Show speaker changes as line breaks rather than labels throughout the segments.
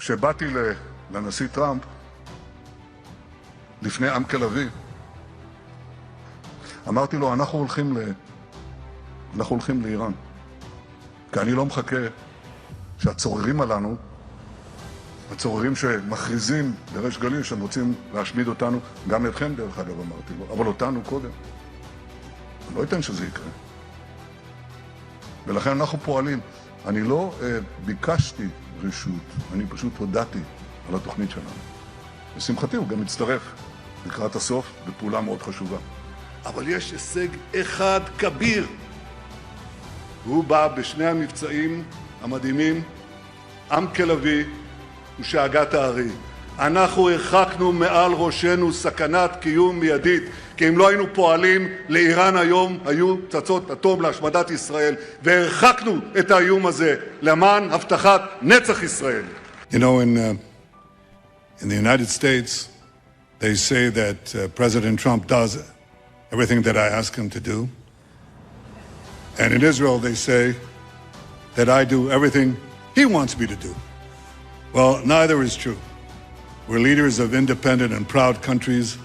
כשבאתי לנשיא טראמפ, לפני עמקה לביא, אמרתי לו, אנחנו הולכים לאיראן. כי אני לא מחכה שהצוררים עלינו, הצוררים שמכריזים בריש גלי שהם רוצים להשמיד אותנו, גם אתכם דרך אגב אמרתי לו, אבל אותנו קודם. אני לא אתן שזה יקרה. ולכן אנחנו פועלים. אני לא ביקשתי רשות, אני פשוט הודעתי על התוכנית שלנו. לשמחתי הוא גם מצטרף לקראת הסוף בפעולה מאוד חשובה. אבל יש הישג אחד כביר. והוא בא בשני המבצעים המדהימים, עמקה לביא ושאגת הארי. אנחנו הרחקנו מעל ראשנו סכנת קיום מיידית, כי אם לא היינו פועלים, לאיראן היום היו פצצות אטום להשמדת ישראל, והרחקנו את האיום הזה למען הבטחת נצח ישראל.
You know, in the United States, they say that President Trump does everything that I ask him to do. And in Israel, they say that I do everything he wants me to do. Well, neither is true. We're leaders of independent and proud countries.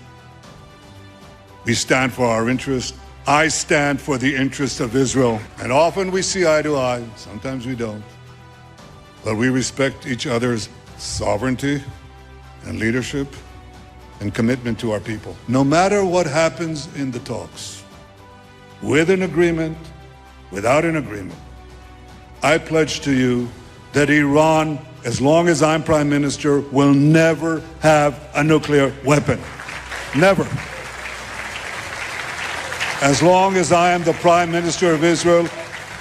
We stand for our interest. I stand for the interest of Israel. And often we see eye to eye, sometimes we don't. But we respect each other's sovereignty and leadership and commitment to our people. No matter what happens in the talks, with an agreement, without an agreement, I pledge to you that Iran, as long as I'm Prime Minister, will never have a nuclear weapon. Never. As long as I am the Prime Minister of Israel,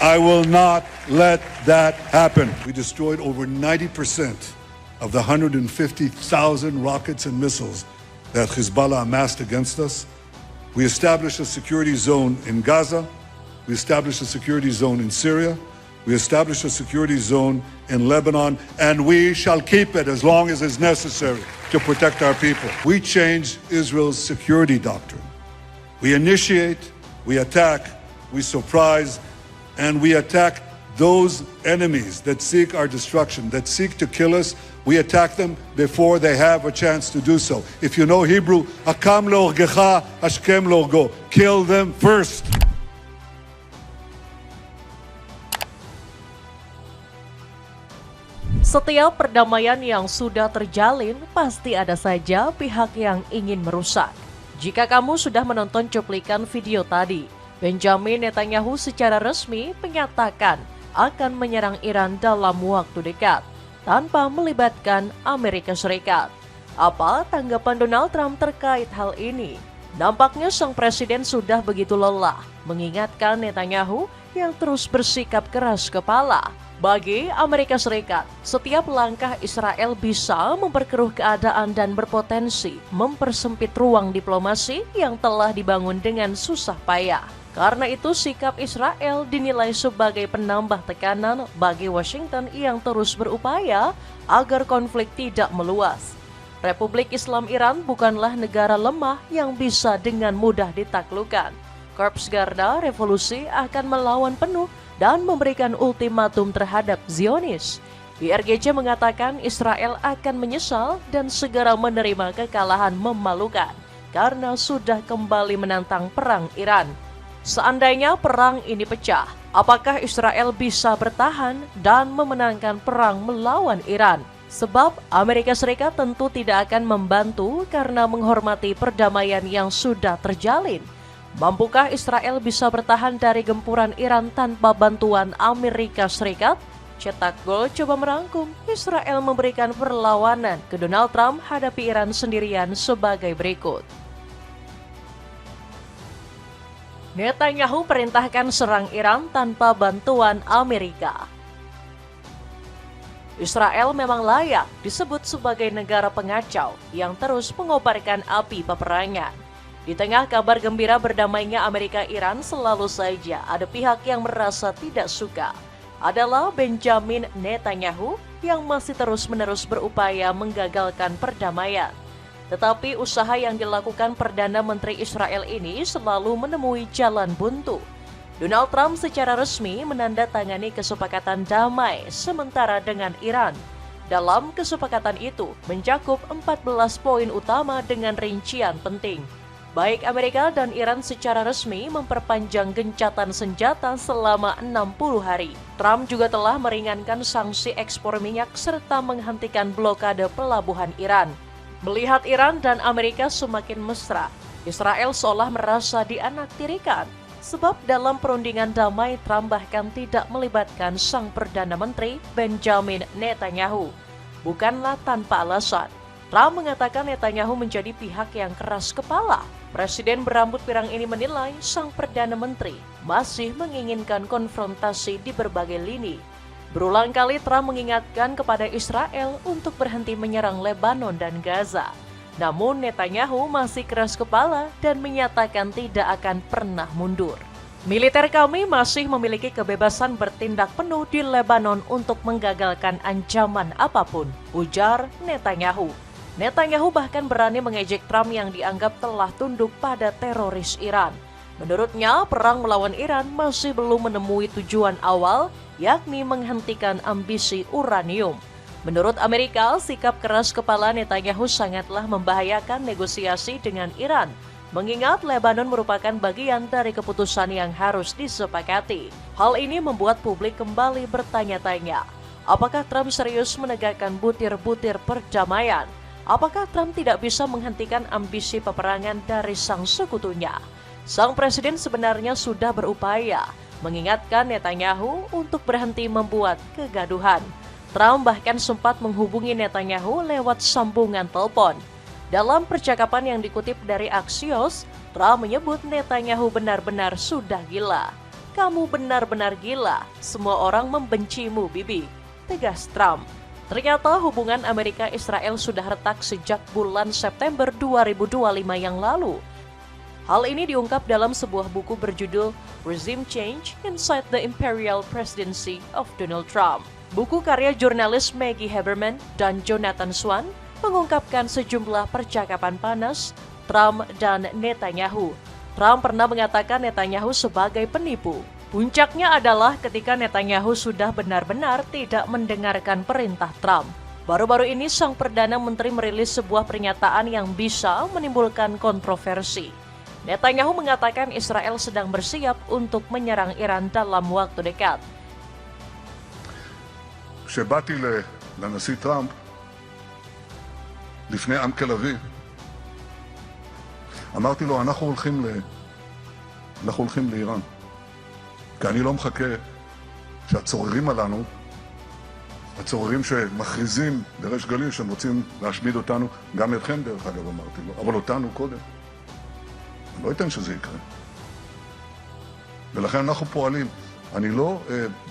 I will not let that happen. We destroyed over 90% of the 150,000 rockets and missiles that Hezbollah amassed against us. We established a security zone in Gaza. We established a security zone in Syria. We established a security zone in Lebanon, and we shall keep it as long as is necessary to protect our people. We changed Israel's security doctrine. We initiate, we attack, we surprise, and we attack those enemies that seek our destruction, that seek to kill us. We attack them before they have a chance to do so. If you know Hebrew, Hakam leorgecha, Hashkem leorgo. Kill them first.
Setiap perdamaian yang sudah terjalin, pasti ada saja pihak yang ingin merusak. Jika kamu sudah menonton cuplikan video tadi, Benjamin Netanyahu secara resmi menyatakan akan menyerang Iran dalam waktu dekat, tanpa melibatkan Amerika Serikat. Apa tanggapan Donald Trump terkait hal ini? Nampaknya sang presiden sudah begitu lelah mengingatkan Netanyahu yang terus bersikap keras kepala. Bagi Amerika Serikat, setiap langkah Israel bisa memperkeruh keadaan dan berpotensi mempersempit ruang diplomasi yang telah dibangun dengan susah payah. Karena itu, sikap Israel dinilai sebagai penambah tekanan bagi Washington yang terus berupaya agar konflik tidak meluas. Republik Islam Iran bukanlah negara lemah yang bisa dengan mudah ditaklukkan. Korps Garda Revolusi akan melawan penuh dan memberikan ultimatum terhadap Zionis. IRGC mengatakan Israel akan menyesal dan segera menerima kekalahan memalukan karena sudah kembali menantang perang Iran. Seandainya perang ini pecah, apakah Israel bisa bertahan dan memenangkan perang melawan Iran? Sebab Amerika Serikat tentu tidak akan membantu karena menghormati perdamaian yang sudah terjalin. Mampukah Israel bisa bertahan dari gempuran Iran tanpa bantuan Amerika Serikat? Cetak Gol coba merangkum, Israel memberikan perlawanan ke Donald Trump hadapi Iran sendirian sebagai berikut. Netanyahu perintahkan serang Iran tanpa bantuan Amerika. Israel memang layak disebut sebagai negara pengacau yang terus mengobarkan api peperangan. Di tengah kabar gembira berdamainya Amerika-Iran, selalu saja ada pihak yang merasa tidak suka. Adalah Benjamin Netanyahu yang masih terus-menerus berupaya menggagalkan perdamaian. Tetapi usaha yang dilakukan Perdana Menteri Israel ini selalu menemui jalan buntu. Donald Trump secara resmi menandatangani kesepakatan damai sementara dengan Iran. Dalam kesepakatan itu mencakup 14 poin utama dengan rincian penting. Baik Amerika dan Iran secara resmi memperpanjang gencatan senjata selama 60 hari. Trump juga telah meringankan sanksi ekspor minyak serta menghentikan blokade pelabuhan Iran. Melihat Iran dan Amerika semakin mesra, Israel seolah merasa dianaktirikan. Sebab dalam perundingan damai Trump bahkan tidak melibatkan sang Perdana Menteri Benjamin Netanyahu. Bukanlah tanpa alasan. Trump mengatakan Netanyahu menjadi pihak yang keras kepala. Presiden berambut pirang ini menilai sang Perdana Menteri masih menginginkan konfrontasi di berbagai lini. Berulang kali Trump mengingatkan kepada Israel untuk berhenti menyerang Lebanon dan Gaza. Namun Netanyahu masih keras kepala dan menyatakan tidak akan pernah mundur. Militer kami masih memiliki kebebasan bertindak penuh di Lebanon untuk menggagalkan ancaman apapun, ujar Netanyahu. Netanyahu bahkan berani mengejek Trump yang dianggap telah tunduk pada teroris Iran. Menurutnya, perang melawan Iran masih belum menemui tujuan awal, yakni menghentikan ambisi uranium. Menurut Amerika, sikap keras kepala Netanyahu sangatlah membahayakan negosiasi dengan Iran, mengingat Lebanon merupakan bagian dari keputusan yang harus disepakati. Hal ini membuat publik kembali bertanya-tanya, apakah Trump serius menegakkan butir-butir perdamaian? Apakah Trump tidak bisa menghentikan ambisi peperangan dari sang sekutunya? Sang presiden sebenarnya sudah berupaya mengingatkan Netanyahu untuk berhenti membuat kegaduhan. Trump bahkan sempat menghubungi Netanyahu lewat sambungan telepon. Dalam percakapan yang dikutip dari Axios, Trump menyebut Netanyahu benar-benar sudah gila. Kamu benar-benar gila, semua orang membencimu, Bibi, tegas Trump. Ternyata hubungan Amerika-Israel sudah retak sejak bulan September 2025 yang lalu. Hal ini diungkap dalam sebuah buku berjudul Regime Change Inside the Imperial Presidency of Donald Trump. Buku karya jurnalis Maggie Haberman dan Jonathan Swan mengungkapkan sejumlah percakapan panas Trump dan Netanyahu. Trump pernah mengatakan Netanyahu sebagai penipu. Puncaknya adalah ketika Netanyahu sudah benar-benar tidak mendengarkan perintah Trump. Baru-baru ini sang Perdana Menteri merilis sebuah pernyataan yang bisa menimbulkan kontroversi. Netanyahu mengatakan Israel sedang bersiap untuk menyerang Iran dalam waktu dekat.
כשבאתי לנשיא טראמפ, לפני עמק אביב, אמרתי לו, אנחנו הולכים לאיראן. כי אני לא מחכה שהצוררים עלינו, הצוררים שמכריזים בריש גלי שהם רוצים להשמיד אותנו, גם אתכם דרך אגב אמרתי לו, אבל אותנו קודם. אני לא אתן שזה יקרה. ולכן אנחנו פועלים. אני לא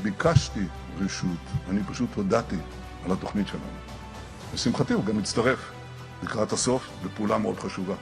ביקשתי רשות, אני פשוט הודעתי על התוכנית שלנו. לשמחתי הוא גם הצטרף לקראת הסוף בפעולה מאוד חשובה.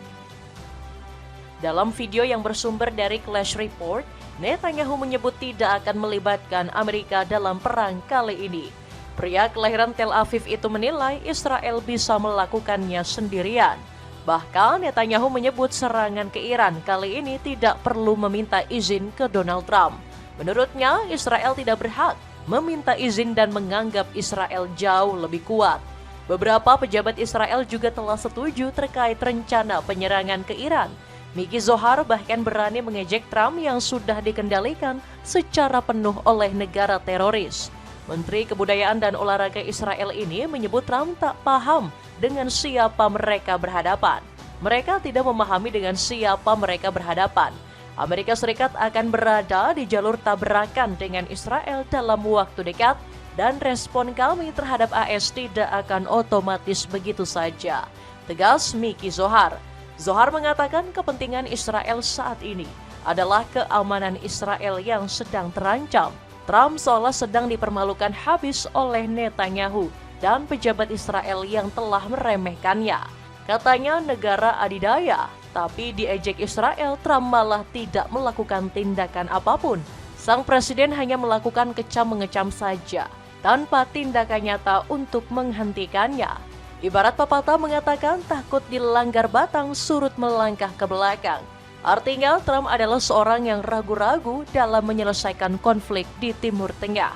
Dalam video yang bersumber dari Clash Report, Netanyahu menyebut tidak akan melibatkan Amerika dalam perang kali ini. Pria kelahiran Tel Aviv itu menilai Israel bisa melakukannya sendirian. Bahkan Netanyahu menyebut serangan ke Iran kali ini tidak perlu meminta izin ke Donald Trump. Menurutnya, Israel tidak berhak meminta izin dan menganggap Israel jauh lebih kuat. Beberapa pejabat Israel juga telah setuju terkait rencana penyerangan ke Iran. Miki Zohar bahkan berani mengejek Trump yang sudah dikendalikan secara penuh oleh negara teroris. Menteri Kebudayaan dan Olahraga Israel ini menyebut Trump tak paham dengan siapa mereka berhadapan. Mereka tidak memahami dengan siapa mereka berhadapan. Amerika Serikat akan berada di jalur tabrakan dengan Israel dalam waktu dekat dan respon kami terhadap AS tidak akan otomatis begitu saja, tegas Miki Zohar. Zohar mengatakan kepentingan Israel saat ini adalah keamanan Israel yang sedang terancam. Trump seolah sedang dipermalukan habis oleh Netanyahu dan pejabat Israel yang telah meremehkannya. Katanya negara adidaya, tapi diejek Israel, Trump malah tidak melakukan tindakan apapun. Sang presiden hanya melakukan kecam-mengecam saja, tanpa tindakan nyata untuk menghentikannya. Ibarat pepatah mengatakan takut dilanggar batang surut melangkah ke belakang. Artinya Trump adalah seorang yang ragu-ragu dalam menyelesaikan konflik di Timur Tengah.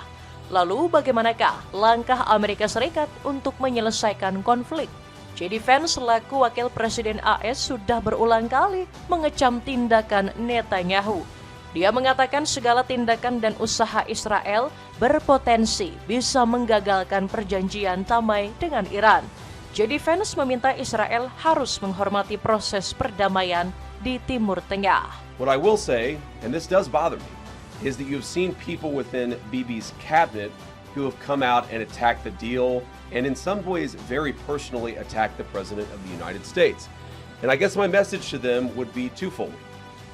Lalu bagaimanakah langkah Amerika Serikat untuk menyelesaikan konflik? J.D. Vance selaku Wakil Presiden AS sudah berulang kali mengecam tindakan Netanyahu. Dia mengatakan segala tindakan dan usaha Israel berpotensi bisa menggagalkan perjanjian damai dengan Iran. J.D. Vance meminta Israel harus menghormati proses perdamaian di Timur Tengah.
What I will say, and this does bother me, is that you've seen people within Bibi's cabinet who have come out and attacked the deal and in some ways very personally attacked the President of the United States. And I guess my message to them would be twofold.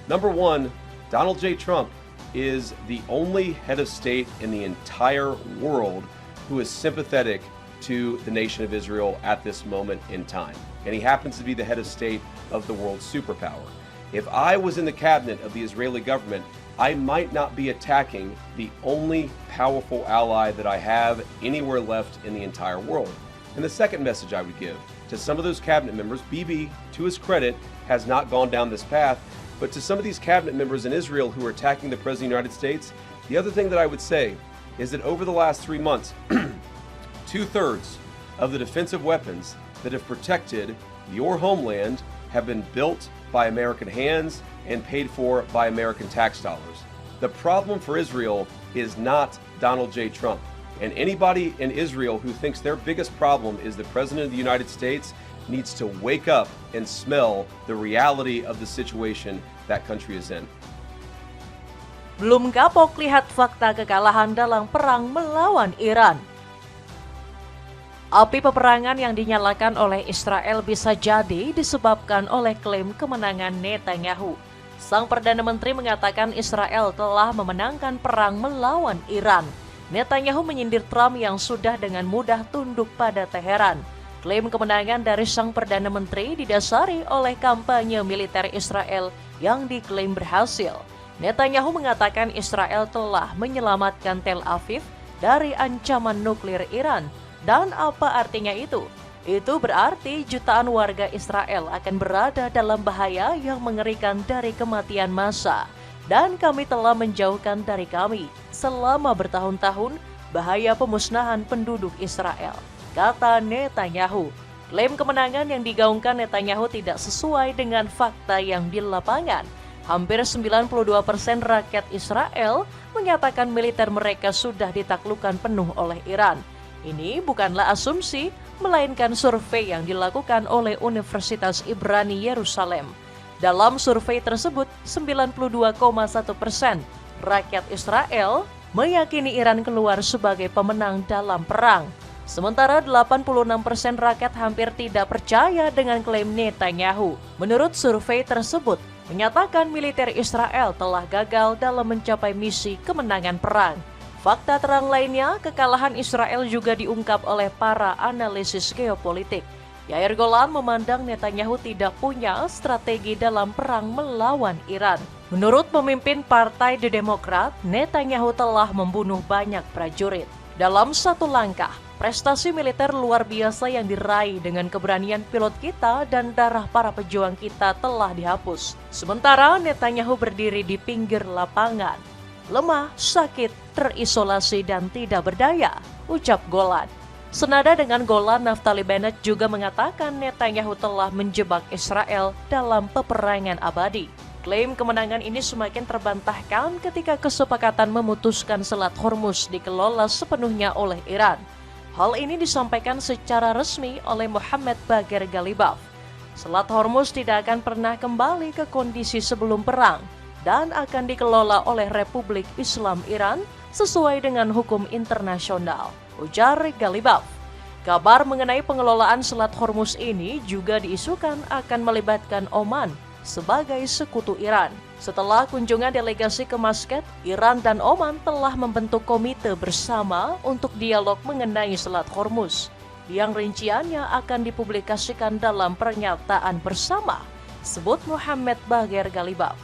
Number one, Donald J. Trump is the only head of state in the entire world who is sympathetic to the nation of Israel at this moment in time. And he happens to be the head of state of the world's superpower. If I was in the cabinet of the Israeli government, I might not be attacking the only powerful ally that I have anywhere left in the entire world. And the second message I would give to some of those cabinet members, Bibi, to his credit, has not gone down this path, but to some of these cabinet members in Israel who are attacking the President of the United States, the other thing that I would say is that over the last 3 months, 2/3 of the defensive weapons that have protected your homeland have been built by American hands and paid for by American tax dollars. The problem for Israel is not Donald J. Trump. And anybody in Israel who thinks their biggest problem is the President of the United States needs to wake up and smell the reality of the situation that country is in.
Belum kapok lihat fakta kekalahan dalam perang melawan Iran. Api peperangan yang dinyalakan oleh Israel bisa jadi disebabkan oleh klaim kemenangan Netanyahu. Sang Perdana Menteri mengatakan Israel telah memenangkan perang melawan Iran. Netanyahu menyindir Trump yang sudah dengan mudah tunduk pada Teheran. Klaim kemenangan dari Sang Perdana Menteri didasari oleh kampanye militer Israel yang diklaim berhasil. Netanyahu mengatakan Israel telah menyelamatkan Tel Aviv dari ancaman nuklir Iran. Dan apa artinya itu? Itu berarti jutaan warga Israel akan berada dalam bahaya yang mengerikan dari kematian massa. Dan kami telah menjauhkan dari kami selama bertahun-tahun bahaya pemusnahan penduduk Israel, kata Netanyahu. Klaim kemenangan yang digaungkan Netanyahu tidak sesuai dengan fakta yang di lapangan. Hampir 92% rakyat Israel menyatakan militer mereka sudah ditaklukkan penuh oleh Iran. Ini bukanlah asumsi, melainkan survei yang dilakukan oleh Universitas Ibrani Yerusalem. Dalam survei tersebut, 92,1% rakyat Israel meyakini Iran keluar sebagai pemenang dalam perang. Sementara 86% rakyat hampir tidak percaya dengan klaim Netanyahu. Menurut survei tersebut, menyatakan militer Israel telah gagal dalam mencapai misi kemenangan perang. Fakta terang lainnya, kekalahan Israel juga diungkap oleh para analisis geopolitik. Yair Golan memandang Netanyahu tidak punya strategi dalam perang melawan Iran. Menurut pemimpin Partai Demokrat, Netanyahu telah membunuh banyak prajurit. Dalam satu langkah, prestasi militer luar biasa yang diraih dengan keberanian pilot kita dan darah para pejuang kita telah dihapus. Sementara Netanyahu berdiri di pinggir lapangan. Lemah, sakit, terisolasi, dan tidak berdaya, ucap Golan. Senada dengan Golan, Naftali Bennett juga mengatakan Netanyahu telah menjebak Israel dalam peperangan abadi. Klaim kemenangan ini semakin terbantahkan ketika kesepakatan memutuskan Selat Hormuz dikelola sepenuhnya oleh Iran. Hal ini disampaikan secara resmi oleh Mohammad Bagher Ghalibaf. Selat Hormuz tidak akan pernah kembali ke kondisi sebelum perang dan akan dikelola oleh Republik Islam Iran sesuai dengan hukum internasional, ujar Ghalibaf. Kabar mengenai pengelolaan Selat Hormuz ini juga diisukan akan melibatkan Oman sebagai sekutu Iran. Setelah kunjungan delegasi ke Muscat, Iran dan Oman telah membentuk komite bersama untuk dialog mengenai Selat Hormuz, yang rinciannya akan dipublikasikan dalam pernyataan bersama, sebut Mohammad Bagher Ghalibaf.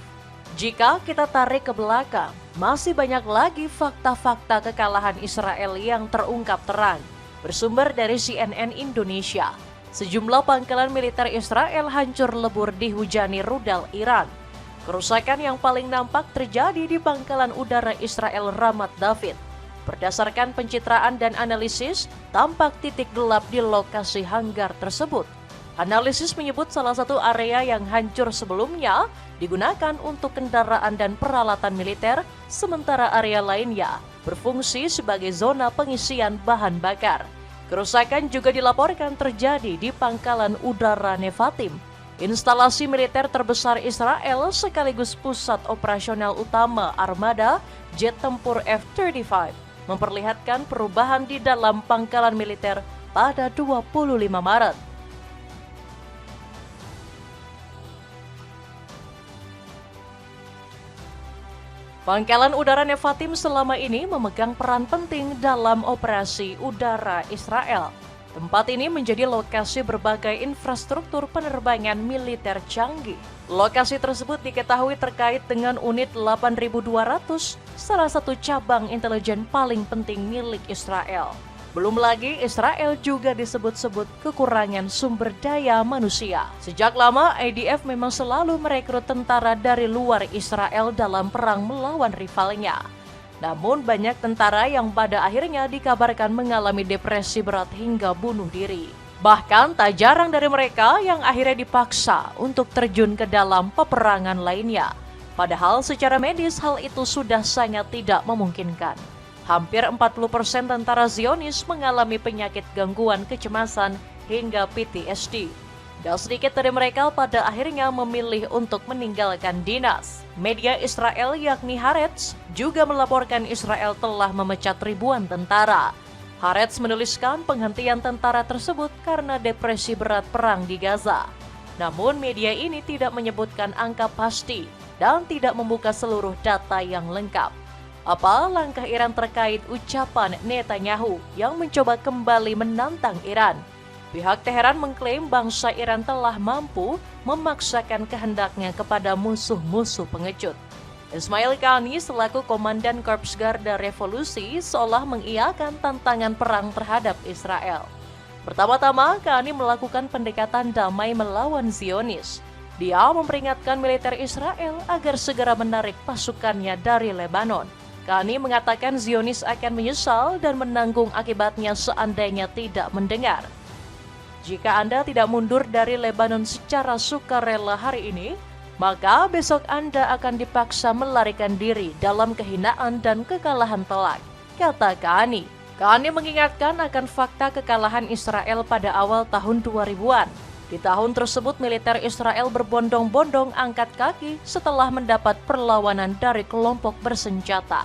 Jika kita tarik ke belakang, masih banyak lagi fakta-fakta kekalahan Israel yang terungkap terang. Bersumber dari CNN Indonesia, sejumlah pangkalan militer Israel hancur lebur dihujani rudal Iran. Kerusakan yang paling nampak terjadi di pangkalan udara Israel Ramat David. Berdasarkan pencitraan dan analisis, tampak titik gelap di lokasi hanggar tersebut. Analisis menyebut salah satu area yang hancur sebelumnya digunakan untuk kendaraan dan peralatan militer, sementara area lainnya berfungsi sebagai zona pengisian bahan bakar. Kerusakan juga dilaporkan terjadi di pangkalan udara Nevatim, instalasi militer terbesar Israel sekaligus pusat operasional utama armada jet tempur F-35, memperlihatkan perubahan di dalam pangkalan militer pada 25 Maret. Pangkalan udara Nevatim selama ini memegang peran penting dalam operasi udara Israel. Tempat ini menjadi lokasi berbagai infrastruktur penerbangan militer canggih. Lokasi tersebut diketahui terkait dengan unit 8200, salah satu cabang intelijen paling penting milik Israel. Belum lagi Israel juga disebut-sebut kekurangan sumber daya manusia. Sejak lama IDF memang selalu merekrut tentara dari luar Israel dalam perang melawan rivalnya. Namun banyak tentara yang pada akhirnya dikabarkan mengalami depresi berat hingga bunuh diri. Bahkan tak jarang dari mereka yang akhirnya dipaksa untuk terjun ke dalam peperangan lainnya. Padahal secara medis hal itu sudah sangat tidak memungkinkan. Hampir 40% tentara Zionis mengalami penyakit gangguan kecemasan hingga PTSD. Dan sedikit dari mereka pada akhirnya memilih untuk meninggalkan dinas. Media Israel yakni Haaretz juga melaporkan Israel telah memecat ribuan tentara. Haaretz menuliskan penghentian tentara tersebut karena depresi berat perang di Gaza. Namun media ini tidak menyebutkan angka pasti dan tidak membuka seluruh data yang lengkap. Apa langkah Iran terkait ucapan Netanyahu yang mencoba kembali menantang Iran? Pihak Teheran mengklaim bangsa Iran telah mampu memaksakan kehendaknya kepada musuh-musuh pengecut. Ismail Qani selaku Komandan Korps Garda Revolusi seolah mengiyakan tantangan perang terhadap Israel. Pertama-tama, Qani melakukan pendekatan damai melawan Zionis. Dia memperingatkan militer Israel agar segera menarik pasukannya dari Lebanon. Qani mengatakan Zionis akan menyesal dan menanggung akibatnya seandainya tidak mendengar. Jika Anda tidak mundur dari Lebanon secara sukarela hari ini, maka besok Anda akan dipaksa melarikan diri dalam kehinaan dan kekalahan telak, kata Qani. Qani mengingatkan akan fakta kekalahan Israel pada awal tahun 2000-an. Di tahun tersebut militer Israel berbondong-bondong angkat kaki setelah mendapat perlawanan dari kelompok bersenjata.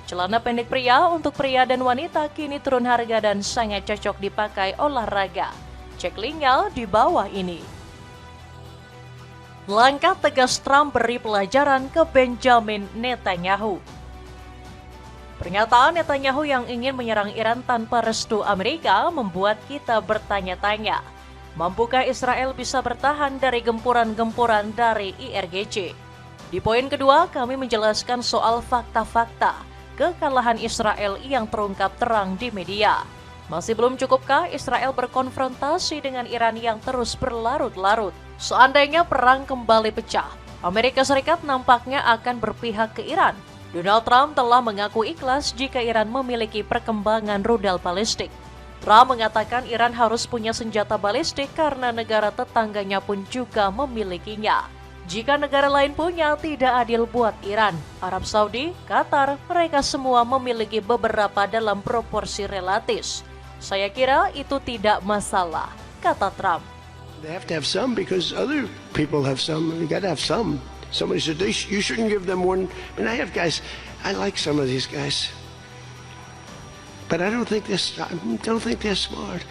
Celana pendek pria untuk pria dan wanita kini turun harga dan sangat cocok dipakai olahraga. Cek linknya di bawah ini. Langkah tegas Trump beri pelajaran ke Benjamin Netanyahu. Pernyataan Netanyahu yang ingin menyerang Iran tanpa restu Amerika membuat kita bertanya-tanya. Mampukah Israel bisa bertahan dari gempuran-gempuran dari IRGC? Di poin kedua, kami menjelaskan soal fakta-fakta kekalahan Israel yang terungkap terang di media. Masih belum cukupkah Israel berkonfrontasi dengan Iran yang terus berlarut-larut? Seandainya perang kembali pecah, Amerika Serikat nampaknya akan berpihak ke Iran. Donald Trump telah mengaku ikhlas jika Iran memiliki perkembangan rudal balistik. Trump mengatakan Iran harus punya senjata balistik karena negara tetangganya pun juga memilikinya. Jika negara lain punya, tidak adil buat Iran. Arab Saudi, Qatar, mereka semua memiliki beberapa dalam proporsi relatif. Saya kira itu tidak masalah, kata Trump.
They have to have some because other people have some. You got to have some. Somebody said you shouldn't give them one. And I have guys. I like some of these guys, but I don't think they're smart.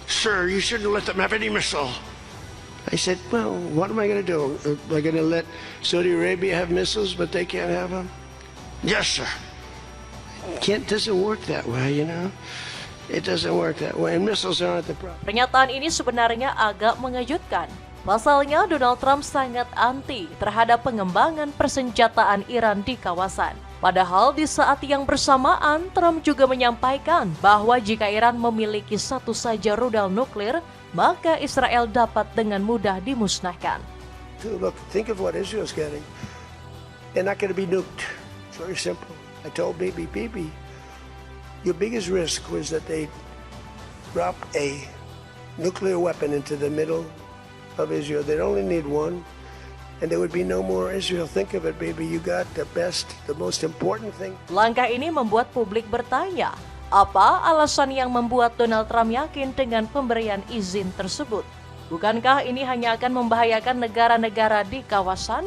Sir, you shouldn't let them have any missile. I said, well, what am I going to do? Am I going to let Saudi Arabia have missiles, but they can't have them? Yes, sir. Doesn't work that way, you know. It doesn't work that way, and missiles aren't the problem.
Pernyataan ini sebenarnya agak mengejutkan. Pasalnya, Donald Trump sangat anti terhadap pengembangan persenjataan Iran di kawasan. Padahal di saat yang bersamaan, Trump juga menyampaikan bahwa jika Iran memiliki satu saja rudal nuklir, maka Israel dapat dengan mudah dimusnahkan.
Look, think of what Israel's getting. They're not going to be nuked. It's very simple. I told Bibi, your biggest risk was that they drop a nuclear weapon into the middle of Israel. They'd only need one, and there would be no more Israel. Think of it, baby. You got the best, the most important thing.
Langkah ini membuat publik bertanya, apa alasan yang membuat Donald Trump yakin dengan pemberian izin tersebut? Bukankah ini hanya akan membahayakan negara-negara di kawasan?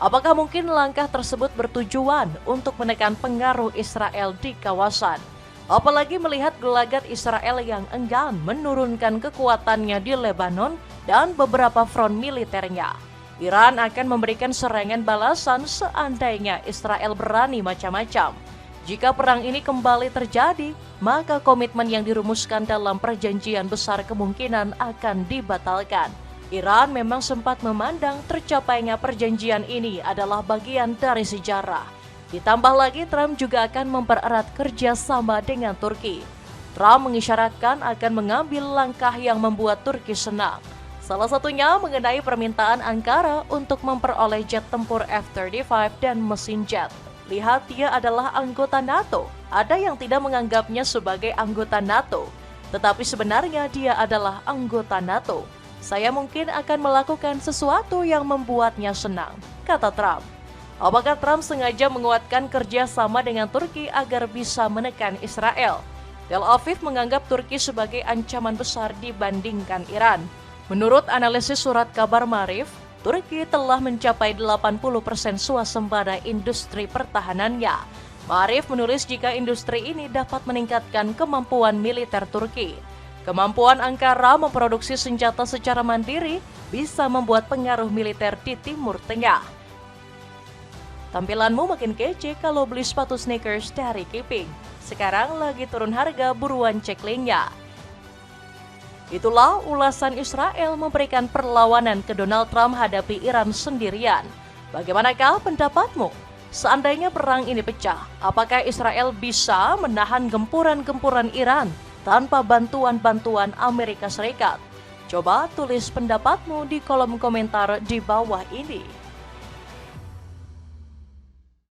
Apakah mungkin langkah tersebut bertujuan untuk menekan pengaruh Israel di kawasan? Apalagi melihat gelagat Israel yang enggan menurunkan kekuatannya di Lebanon dan beberapa front militernya. Iran akan memberikan serangan balasan seandainya Israel berani macam-macam. Jika perang ini kembali terjadi, maka komitmen yang dirumuskan dalam perjanjian besar kemungkinan akan dibatalkan. Iran memang sempat memandang tercapainya perjanjian ini adalah bagian dari sejarah. Ditambah lagi Trump juga akan mempererat kerjasama dengan Turki. Trump mengisyaratkan akan mengambil langkah yang membuat Turki senang. Salah satunya mengenai permintaan Ankara untuk memperoleh jet tempur F-35 dan mesin jet. Lihat, dia adalah anggota NATO. Ada yang tidak menganggapnya sebagai anggota NATO, tetapi sebenarnya dia adalah anggota NATO. Saya mungkin akan melakukan sesuatu yang membuatnya senang, kata Trump. Apakah Trump sengaja menguatkan kerjasama dengan Turki agar bisa menekan Israel? Tel Aviv menganggap Turki sebagai ancaman besar dibandingkan Iran. Menurut analisis surat kabar Maarif, Turki telah mencapai 80% swasembada industri pertahanannya. Maarif menulis jika industri ini dapat meningkatkan kemampuan militer Turki. Kemampuan Ankara memproduksi senjata secara mandiri bisa membuat pengaruh militer di Timur Tengah. Tampilanmu makin kece kalau beli sepatu sneakers dari Kiping. Sekarang lagi turun harga, buruan cek linknya. Itulah ulasan Israel memberikan perlawanan ke Donald Trump hadapi Iran sendirian. Bagaimanakah pendapatmu? Seandainya perang ini pecah, apakah Israel bisa menahan gempuran-gempuran Iran tanpa bantuan-bantuan Amerika Serikat? Coba tulis pendapatmu di kolom komentar di bawah ini.